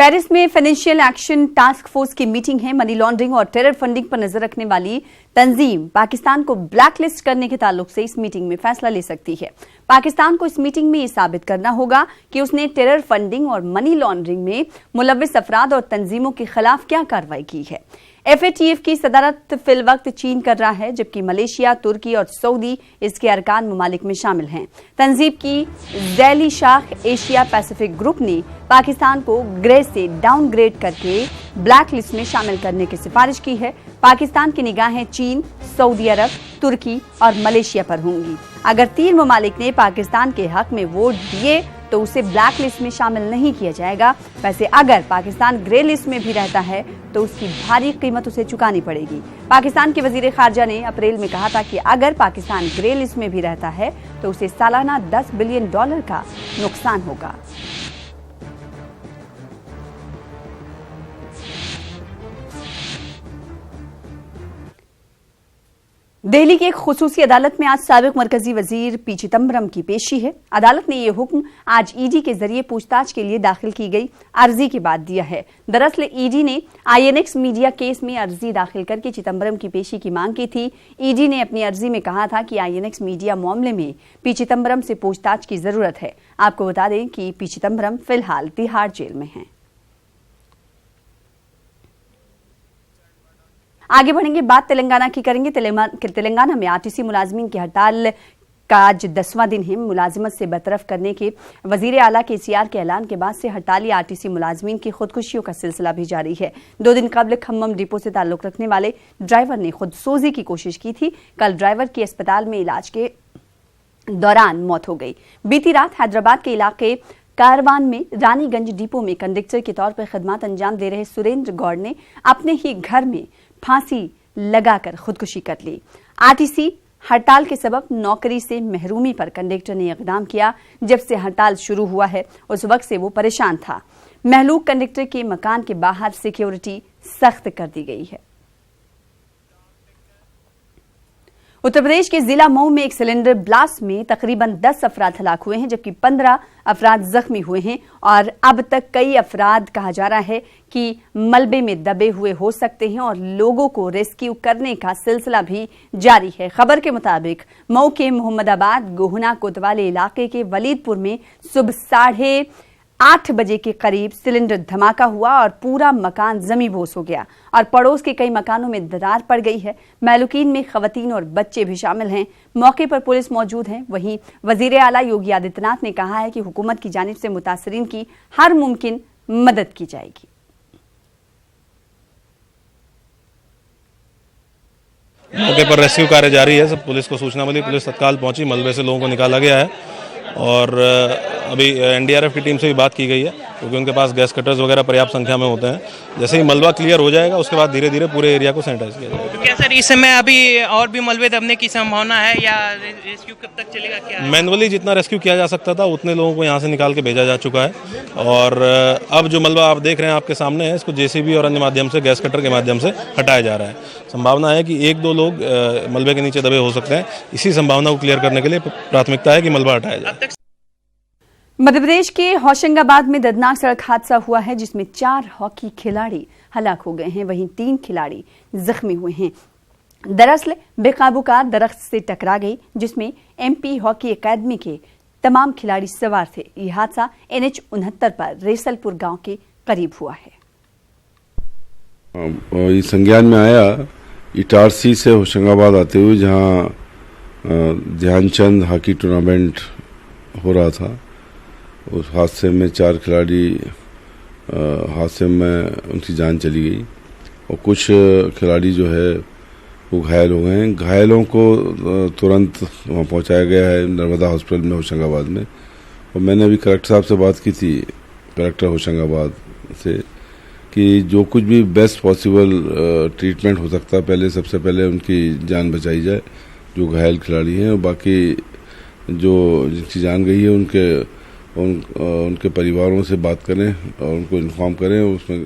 Paris में financial action task force की meeting है। मनी लॉन्ड्रिंग और टेरर फंडिंग पर नजर रखने वाली तंजीम पाकिस्तान को ब्लैकलिस्ट करने के ताल्लुक से इस मीटिंग में फैसला ले सकती है। पाकिस्तान को इस मीटिंग में यह साबित करना होगा कि उसने टेरर फंडिंग और मनी लॉन्ड्रिंग में मुलव्विस अफराद और तंजीमों के खिलाफ क्या कार्रवाई की है। FATF की सदारत फिल वक्त चीन कर रहा है, जबकि मलेशिया, तुर्की और सऊदी इसके अरकान ममालिक में शामिल हैं। तंजीम की ज़ैली शाख एशिया पैसिफिक ग्रुप ने पाकिस्तान को ग्रे से डाउनग्रेड करके ब्लैक लिस्ट में शामिल करने की सिफारिश की है। पाकिस्तान की निगाहें चीन, सऊदी अरब, तुर्की और मलेशिया पर होंगी। अगर 3 ममालिक ने पाकिस्तान के हक में वोट दिए तो उसे ब्लैक लिस्ट में शामिल नहीं किया जाएगा। वैसे अगर पाकिस्तान ग्रे लिस्ट में भी रहता है तो उसकी भारी कीमत उसे चुकानी पड़ेगी। पाकिस्तान के वजीर खारजा ने अप्रैल में कहा था कि अगर पाकिस्तान ग्रे लिस्ट में भी रहता है तो उसे सालाना $10 बिलियन का नुकसान होगा। दिल्ली की एक खुसूसी अदालत में आज साबिक मरकजी वजीर पी चिदम्बरम की पेशी है। अदालत ने यह हुक्म आज ईडी के जरिए पूछताछ के लिए दाखिल की गई अर्जी के बाद दिया है। दरअसल ईडी ने INX मीडिया केस में अर्जी दाखिल करके चिदम्बरम की पेशी की मांग की थी। ईडी ने अपनी अर्जी में कहा था कि INX मीडिया मामले में पी चिदम्बरम से पूछताछ की जरूरत है। आपको बता दें कि पी चिदम्बरम फिलहाल तिहाड़ जेल में हैं। आगे बढ़ेंगे, बात तेलंगाना की करेंगे। तेलंगाना में RTC मुलाजमीन की हड़ताल का आज 10वां दिन है। मुलाजिमत से बरतरफ करने के वजीर आला KCR के ऐलान के बाद से हड़ताली RTC मुलाजमीन की खुदकुशियों का सिलसिला भी जारी है। 2 दिन कबल खम्मम डिपो से ताल्लुक रखने वाले ड्राइवर ने खुदसोजी की कोशिश की थी। कल ड्राइवर की अस्पताल में इलाज के दौरान मौत हो गई। बीती रात हैदराबाद के इलाके कारवान में रानीगंज डिपो में कंडक्टर के तौर पर खिदमत अंजाम दे रहे सुरेंद्र गौड़ ने अपने ही घर में फांसी लगाकर खुदकुशी कर ली। RTC हड़ताल के सबब नौकरी से महरूमी पर कंडक्टर ने इक़दाम किया। जब से हड़ताल शुरू हुआ है उस वक्त से वो परेशान था। महलूक कंडक्टर के मकान के बाहर सिक्योरिटी सख्त कर दी गई है। उत्तर प्रदेश के जिला मऊ में एक सिलेंडर ब्लास्ट में तकरीबन 10 अफराद हलाक हुए हैं, जबकि 15 अफराद जख्मी हुए हैं और अब तक कई अफराद कहा जा रहा है कि मलबे में दबे हुए हो सकते हैं और लोगों को रेस्क्यू करने का सिलसिला भी जारी है। खबर के मुताबिक मऊ के मोहम्मदाबाद गोहना कोतवाली इलाके के वलीदपुर में सुबह 8:30 बजे के करीब सिलेंडर धमाका हुआ और पूरा मकान जमींबोस हो गया और पड़ोस के कई मकानों में दरार पड़ गई है। महलूकीन में खवातीन और बच्चे भी शामिल हैं। मौके पर पुलिस मौजूद है। वहीं वजीर आला योगी आदित्यनाथ ने कहा है कि हुकूमत की जानिब से मुतासरीन की हर मुमकिन मदद की जाएगी। मौके पर रेस्क्यू कार्य जारी है। सब पुलिस को सूचना मिली, पुलिस तत्काल पहुंची, मलबे से लोगों को निकाला गया है और अभी NDRF की टीम से भी बात की गई है, क्योंकि उनके पास गैस कटर्स वगैरह पर्याप्त संख्या में होते हैं। जैसे ही मलबा क्लियर हो जाएगा उसके बाद धीरे धीरे पूरे एरिया को सैनिटाइज किया जाएगा। तो क्या सर इस समय अभी और भी मलबे दबने की संभावना है या रेस्क्यू कब तक चलेगा? क्या मैनुअली जितना रेस्क्यू किया जा सकता था उतने लोगों को यहाँ से निकाल के भेजा जा चुका है और अब जो मलबा आप देख रहे हैं आपके सामने है, इसको JCB और अन्य माध्यम से, गैस कटर के माध्यम से हटाया जा रहा है। संभावना है कि 1-2 लोग मलबे के नीचे दबे हो सकते हैं। इसी संभावना को क्लियर करने के लिए प्राथमिकता है कि मलबा हटाया जाए। मध्य प्रदेश के होशंगाबाद में दर्दनाक सड़क हादसा हुआ है, जिसमें 4 हॉकी खिलाड़ी हलाक हो गए हैं। वहीं 3 खिलाड़ी जख्मी हुए हैं। दरअसल बेकाबू कार दरख्त से टकरा गई, जिसमें MP हॉकी अकादमी के तमाम खिलाड़ी सवार थे। यह हादसा NH 69 पर रेसलपुर गांव के करीब हुआ है। ये संज्ञान में आया इटारसी से होशंगाबाद आते हुए, जहां ध्यानचंद हॉकी टूर्नामेंट हो रहा था। उस हादसे में 4 खिलाड़ी हादसे में उनकी जान चली गई और कुछ खिलाड़ी जो है वो घायल हो गए हैं। घायलों को तुरंत वहाँ पहुँचाया गया है नर्मदा हॉस्पिटल में होशंगाबाद में। और मैंने अभी कलेक्टर साहब से बात की थी, कलेक्टर होशंगाबाद से, कि जो कुछ भी बेस्ट पॉसिबल ट्रीटमेंट हो सकता है पहले, सबसे पहले उनकी जान बचाई जाए जो घायल खिलाड़ी हैं, और बाकी जो जिनकी जान गई है उनके परिवारों से बात करें और उनको इन्फॉर्म करें उसमें